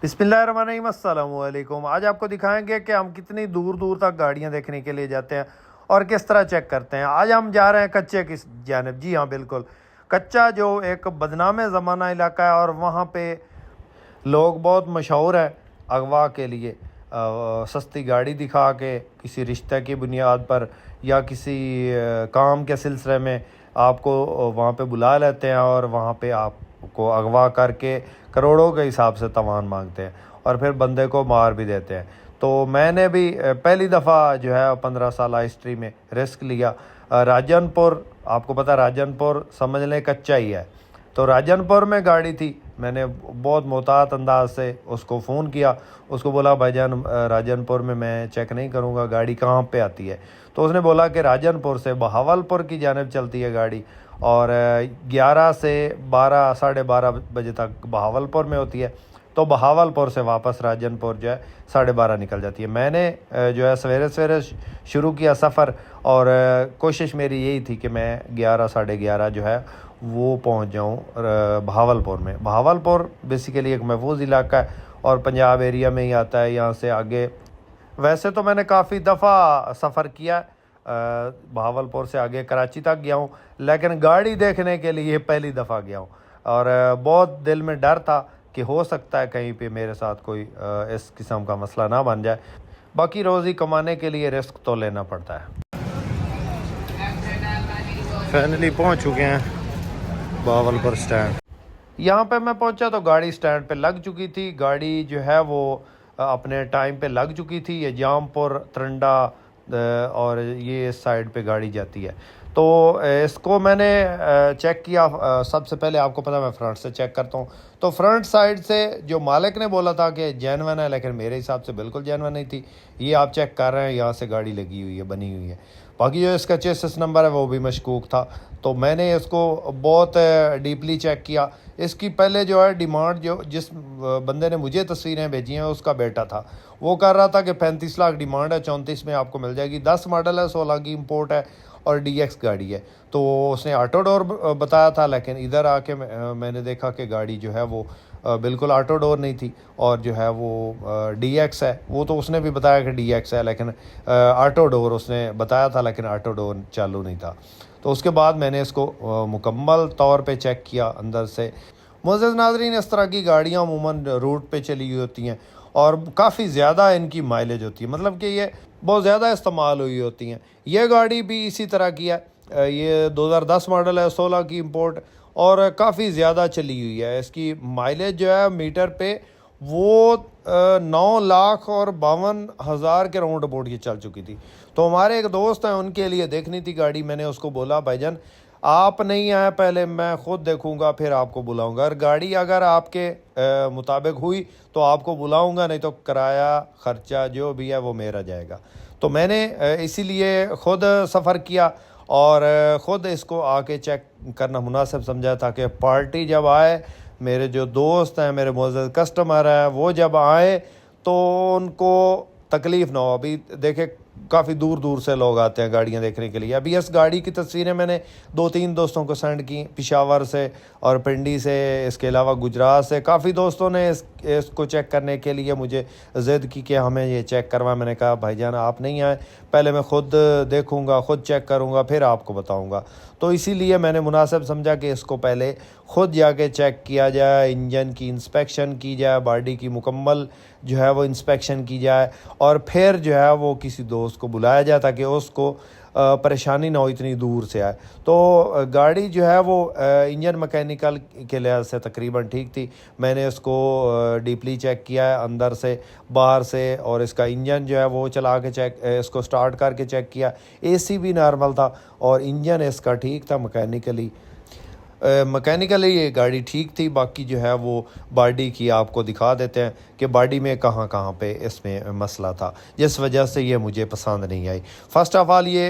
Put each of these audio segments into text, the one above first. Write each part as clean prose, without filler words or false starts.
बिस्मिल्लाहिर्रहमानिर्रहीम, अस्सलामु अलैकुम। आज आपको दिखाएंगे कि हम कितनी दूर दूर तक गाड़ियां देखने के लिए जाते हैं और किस तरह चेक करते हैं। आज हम जा रहे हैं कच्चे की जानिब। जी हाँ, बिल्कुल। कच्चा जो एक बदनाम ज़माना इलाका है और वहाँ पे लोग बहुत मशहूर है अगवा के लिए। सस्ती गाड़ी दिखा के किसी रिश्ते की बुनियाद पर या किसी काम के सिलसिले में आपको वहाँ पे बुला लेते हैं और वहाँ पे आपको अगवा करके करोड़ों के हिसाब से तवान मांगते हैं और फिर बंदे को मार भी देते हैं। तो मैंने भी पहली दफ़ा जो है 15 साल हिस्ट्री में रिस्क लिया। राजनपुर, आपको पता है राजनपुर समझ लें कच्चा ही है। तो राजनपुर में गाड़ी थी, मैंने बहुत मोहतात अंदाज से उसको फ़ोन किया। उसको बोला भाईजान राजनपुर में मैं चेक नहीं करूँगा, गाड़ी कहाँ पे आती है। तो उसने बोला कि राजनपुर से बहावलपुर की जानिब चलती है गाड़ी और 11 से 12 साढ़े 12 बजे तक बहावलपुर में होती है। तो बहावलपुर से वापस राजनपुर जो है 12:30 निकल जाती है। मैंने जो है सवेरे सवेरे शुरू किया सफ़र और कोशिश मेरी यही थी कि मैं 11 साढ़े 11 जो है वो पहुंच जाऊं बहावलपुर में। बहावलपुर बेसिकली एक महफूज इलाका है और पंजाब एरिया में ही आता है। यहाँ से आगे वैसे तो मैंने काफ़ी दफ़ा सफ़र किया, बहावलपुर से आगे कराची तक गया हूँ, लेकिन गाड़ी देखने के लिए पहली दफ़ा गया हूँ और बहुत दिल में डर था कि हो सकता है कहीं पे मेरे साथ कोई इस किस्म का मसला ना बन जाए। बाकी रोज़ी कमाने के लिए रिस्क तो लेना पड़ता है। फाइनली पहुँच चुके हैं बहावलपुर स्टैंड। यहाँ पे मैं पहुँचा तो गाड़ी स्टैंड पे लग चुकी थी। गाड़ी जो है वो अपने टाइम पे लग चुकी थी। ये जामपुर, तरंडा और ये इस साइड पे गाड़ी जाती है। तो इसको मैंने चेक किया। सबसे पहले आपको पता मैं फ्रंट से चेक करता हूँ। तो फ्रंट साइड से जो मालिक ने बोला था कि जेन्युइन है, लेकिन मेरे हिसाब से बिल्कुल जेन्युइन नहीं थी। ये आप चेक कर रहे हैं, यहाँ से गाड़ी लगी हुई है, बनी हुई है। बाकी जो इसका चेसिस नंबर है वो भी मशकूक था। तो मैंने इसको बहुत डीपली चेक किया। इसकी पहले जो है डिमांड, जो जिस बंदे ने मुझे तस्वीरें भेजी हैं उसका बेटा था, वो कर रहा था कि 35 लाख डिमांड है, 34 में आपको मिल जाएगी। 10 मॉडल है, 16 की इंपोर्ट है और DX गाड़ी है। तो उसने ऑटो डोर बताया था, लेकिन इधर आके मैंने देखा कि गाड़ी जो है वो बिल्कुल ऑटो डोर नहीं थी और जो है वो DX है। वो तो उसने भी बताया कि DX है, लेकिन ऑटो डोर उसने बताया था, लेकिन ऑटो डोर चालू नहीं था। तो उसके बाद मैंने इसको मुकम्मल तौर पे चेक किया अंदर से। मुअज़्ज़ज़ नाज़रीन, इस तरह की गाड़ियाँ अमूमन रूट पे चली हुई होती हैं और काफ़ी ज़्यादा इनकी माइलेज होती है, मतलब कि ये बहुत ज़्यादा इस्तेमाल हुई होती हैं। ये गाड़ी भी इसी तरह की है। ये 2010 मॉडल है, 16 की इंपोर्ट और काफ़ी ज़्यादा चली हुई है। इसकी माइलेज जो है मीटर पे वो 9,52,000 के राउंड अबाउट ये चल चुकी थी। तो हमारे एक दोस्त हैं, उनके लिए देखनी थी गाड़ी। मैंने उसको बोला भाईजान आप नहीं आए पहले, मैं ख़ुद देखूंगा फिर आपको बुलाऊंगा। और गाड़ी अगर आपके मुताबिक हुई तो आपको बुलाऊंगा, नहीं तो किराया खर्चा जो भी है वो मेरा जाएगा। तो मैंने इसीलिए ख़ुद सफ़र किया और ख़ुद इसको आके चेक करना मुनासिब समझा, ताकि पार्टी जब आए, मेरे जो दोस्त हैं, मेरे मुअज़्ज़ज़ कस्टमर हैं, वो जब आए तो उनको तकलीफ़ ना हो। अभी देखे काफ़ी दूर दूर से लोग आते हैं गाड़ियाँ देखने के लिए। अभी इस गाड़ी की तस्वीरें मैंने 2-3 दोस्तों को सेंड की, पेशावर से और पिंडी से, इसके अलावा गुजरात से। काफ़ी दोस्तों ने इसको चेक करने के लिए मुझे ज़िद की कि हमें ये चेक करवा। मैंने कहा भाईजान आप नहीं आए, पहले मैं ख़ुद देखूँगा, ख़ुद चेक करूँगा, फिर आपको बताऊँगा। तो इसीलिए मैंने मुनासिब समझा कि इसको पहले ख़ुद जाके चेक किया जाए, इंजन की इंस्पेक्शन की जाए, बॉडी की मुकम्मल जो है वो इंस्पेक्शन की जाए और फिर जो है वो किसी दोस्त को बुलाया जाए ताकि उसको परेशानी ना हो, इतनी दूर से आए। तो गाड़ी जो है वो इंजन मैकेनिकल के लिहाज से तकरीबन ठीक थी। मैंने इसको डीपली चेक किया है अंदर से बाहर से, और इसका इंजन जो है वो चला के चेक, इसको स्टार्ट करके चेक किया। AC भी नॉर्मल था और इंजन इसका ठीक था। मैकेनिकली ये गाड़ी ठीक थी। बाकी जो है वो बॉडी की आपको दिखा देते हैं कि बॉडी में कहाँ कहाँ पे इसमें मसला था, जिस वजह से ये मुझे पसंद नहीं आई। फ़र्स्ट ऑफ़ ऑल ये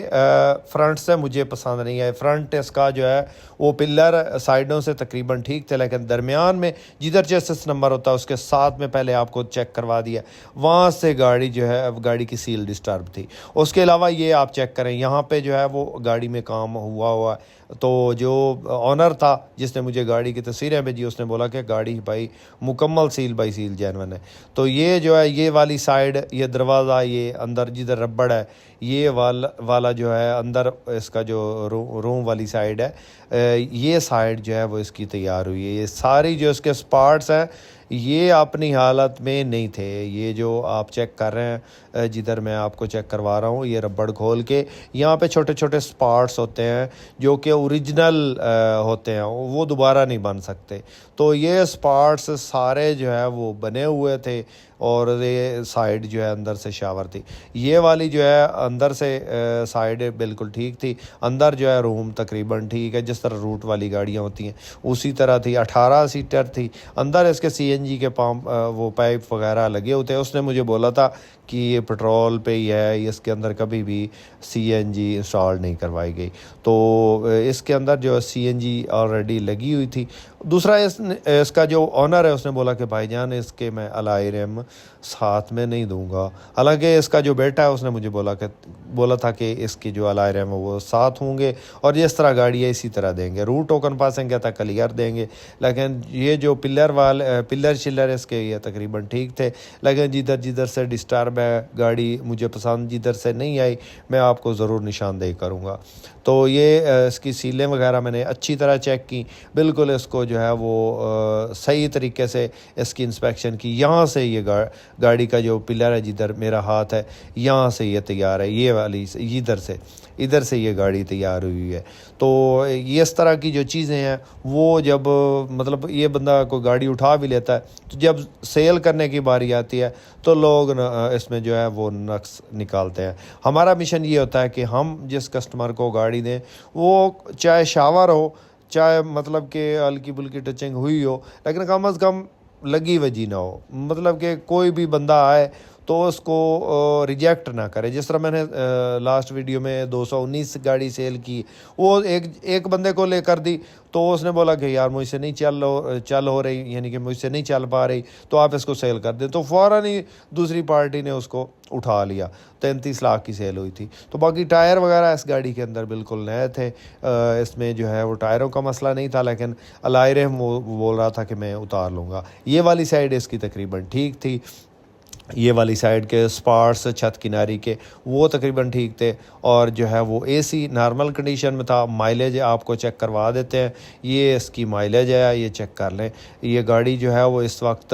फ्रंट से मुझे पसंद नहीं आई। फ्रंट इसका जो है वो पिलर साइडों से तकरीबन ठीक थे, लेकिन दरमियान में जिधर चेसिस नंबर होता है उसके साथ में पहले आपको चेक करवा दिया, वहाँ से गाड़ी जो है गाड़ी की सील डिस्टर्ब थी। उसके अलावा ये आप चेक करें, यहाँ पे जो है वो गाड़ी में काम हुआ तो जो ऑनर था जिसने मुझे गाड़ी की तस्वीरें भेजी उसने बोला कि गाड़ी भाई मुकम्मल सील बाई सील जेन्युइन है। तो ये जो है ये वाली साइड, ये दरवाज़ा, ये अंदर जिधर रबड़ है, ये वाला जो है अंदर इसका जो रूम वाली साइड है, ये साइड जो है वो इसकी तैयार हुई है। ये सारी जो इसके पार्ट्स हैं ये अपनी हालत में नहीं थे। ये जो आप चेक कर रहे हैं, जिधर मैं आपको चेक करवा रहा हूँ, ये रबड़ खोल के यहाँ पे छोटे छोटे स्पार्ट्स होते हैं जो कि ओरिजिनल होते हैं, वो दोबारा नहीं बन सकते। तो ये स्पार्ट्स सारे जो है वो बने हुए थे और ये साइड जो है अंदर से शावर थी। ये वाली जो है अंदर से साइड बिल्कुल ठीक थी, अंदर जो है रूम तकरीबन ठीक है, जिस तरह रूट वाली गाड़ियाँ होती हैं उसी तरह थी। 18 सीटर थी, अंदर इसके सीएनजी के पंप वो पाइप वगैरह लगे होते हैं। उसने मुझे बोला था कि ये पेट्रोल पे ही है, इसके अंदर कभी भी सीएनजी इंस्टॉल नहीं करवाई गई। तो इसके अंदर जो सीएनजी ऑलरेडी लगी हुई थी। दूसरा इसका जो ऑनर है उसने बोला कि भाईजान इसके मैं अलाई रैम साथ में नहीं दूंगा। हालांकि इसका जो बेटा है उसने मुझे बोला था कि इसकी जो अलाई रैम है वो साथ होंगे और जिस तरह गाड़ी है इसी तरह देंगे। रूट टोकन पासिंग क्या था क्लियर देंगे, लेकिन ये जो पिलर शिलर इसके ये तकरीबन ठीक थे। लेकिन जिधर जिधर से डिस्टर्ब है गाड़ी मुझे पसंद जिधर से नहीं आई मैं आपको ज़रूर निशानदेही करूँगा। तो ये इसकी सीलें वगैरह मैंने अच्छी तरह चेक की, बिल्कुल इसको जो है वो सही तरीके से इसकी इंस्पेक्शन की। यहाँ से ये गाड़ी का जो पिलर है जिधर मेरा हाथ है यहाँ से ये तैयार है, ये वाली इधर से ये गाड़ी तैयार हुई है। तो ये इस तरह की जो चीज़ें हैं वो जब मतलब ये बंदा कोई गाड़ी उठा भी लेता है तो जब सेल करने की बारी आती है तो लोग इसमें जो है वो नक्स निकालते हैं। हमारा मिशन ये होता है कि हम जिस कस्टमर को गाड़ी दें वो चाहे शावर हो, चाहे मतलब कि हल्की बुल्की टचिंग हुई हो, लेकिन कम अज़ कम लगी वजी ना हो। मतलब कि कोई भी बंदा आए तो उसको रिजेक्ट ना करे। जिस तरह मैंने लास्ट वीडियो में 219 गाड़ी सेल की, वो एक बंदे को लेकर दी तो उसने बोला कि यार मुझसे नहीं चल हो रही, यानी कि मुझसे नहीं चल पा रही, तो आप इसको सेल कर दें। तो फ़ौरन ही दूसरी पार्टी ने उसको उठा लिया। 33 लाख की सेल हुई थी। तो बाकी टायर वगैरह इस गाड़ी के अंदर बिल्कुल नए थे। इसमें जो है वो टायरों का मसला नहीं था, लेकिन अलायरे वो बोल रहा था कि मैं उतार लूँगा। ये वाली साइड इसकी तकरीबन ठीक थी, ये वाली साइड के स्पार्ट्स छत किनारी के वो तकरीबन ठीक थे, और जो है वो एसी नॉर्मल कंडीशन में था। माइलेज आपको चेक करवा देते हैं, ये इसकी माइलेज है, ये चेक कर लें। ये गाड़ी जो है वो इस वक्त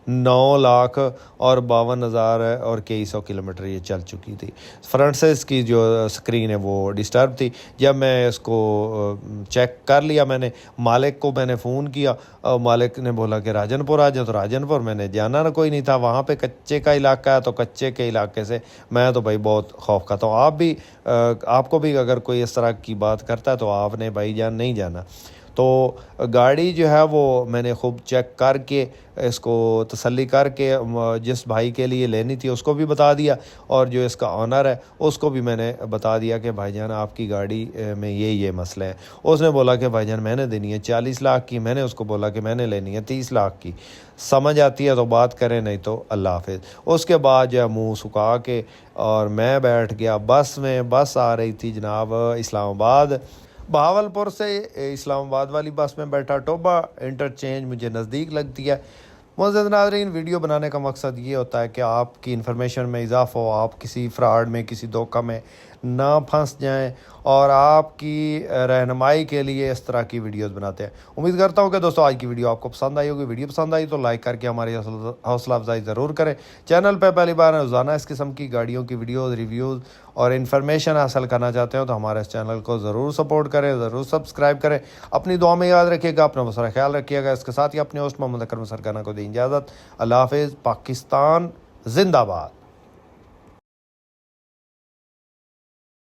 9,52,000 और कई सौ किलोमीटर ये चल चुकी थी। फ्रंट से इसकी जो स्क्रीन है वो डिस्टर्ब थी। जब मैं इसको चेक कर लिया, मैंने मालिक को मैंने फ़ोन किया, मालिक ने बोला कि राजनपुर आ जाओ। तो राजनपुर मैंने जाना ना कोई नहीं था, वहाँ पे कच्चे का इलाका है, तो कच्चे के इलाके से मैं तो भाई बहुत खौफ खाता हूँ। आपको भी अगर कोई इस तरह की बात करता है तो आपने भाई जान नहीं जाना। तो गाड़ी जो है वो मैंने खूब चेक करके इसको तसल्ली करके जिस भाई के लिए लेनी थी उसको भी बता दिया, और जो इसका ऑनर है उसको भी मैंने बता दिया कि भाईजान आपकी गाड़ी में ये मसले हैं। उसने बोला कि भाईजान मैंने देनी है 40 लाख की, मैंने उसको बोला कि मैंने लेनी है 30 लाख की। समझ आती है तो बात करें, नहीं तो अल्लाह हाफिज़। उसके बाद जो है मुँह सुखा के और मैं बैठ गया बस में। बस आ रही थी जनाब इस्लामाबाद, बहावलपुर से इस्लामाबाद वाली बस में बैठा। टोबा इंटरचेंज मुझे नज़दीक लगती है। मुअज़्ज़िज़ नाज़रीन, वीडियो बनाने का मकसद ये होता है कि आपकी इन्फॉर्मेशन में इजाफ़ा हो, आप किसी फ्रॉड में किसी धोखा में ना फंस जाएं, और आपकी रहनुमाई के लिए इस तरह की वीडियोस बनाते हैं। उम्मीद करता हूँ कि दोस्तों आज की वीडियो आपको पसंद आई होगी। वीडियो पसंद आई तो लाइक करके हमारी हौसला अफजाई ज़रूर करें। चैनल पर पहली बार रोज़ाना इस किस्म की गाड़ियों की वीडियोज़, रिव्यूज़ और इन्फॉर्मेशन हासिल करना चाहते हो तो हमारे इस चैनल को ज़रूर सपोर्ट करें, ज़रूर सब्सक्राइब करें। अपनी दुआ में याद रखिएगा, अपना बहुत सारा ख्याल रखिएगा। इसके साथ ही अपने होस्ट मोहम्मद अकरम सरकाना को दी इजाज़त। अल्लाह हाफ़िज़। पाकिस्तान जिंदाबाद।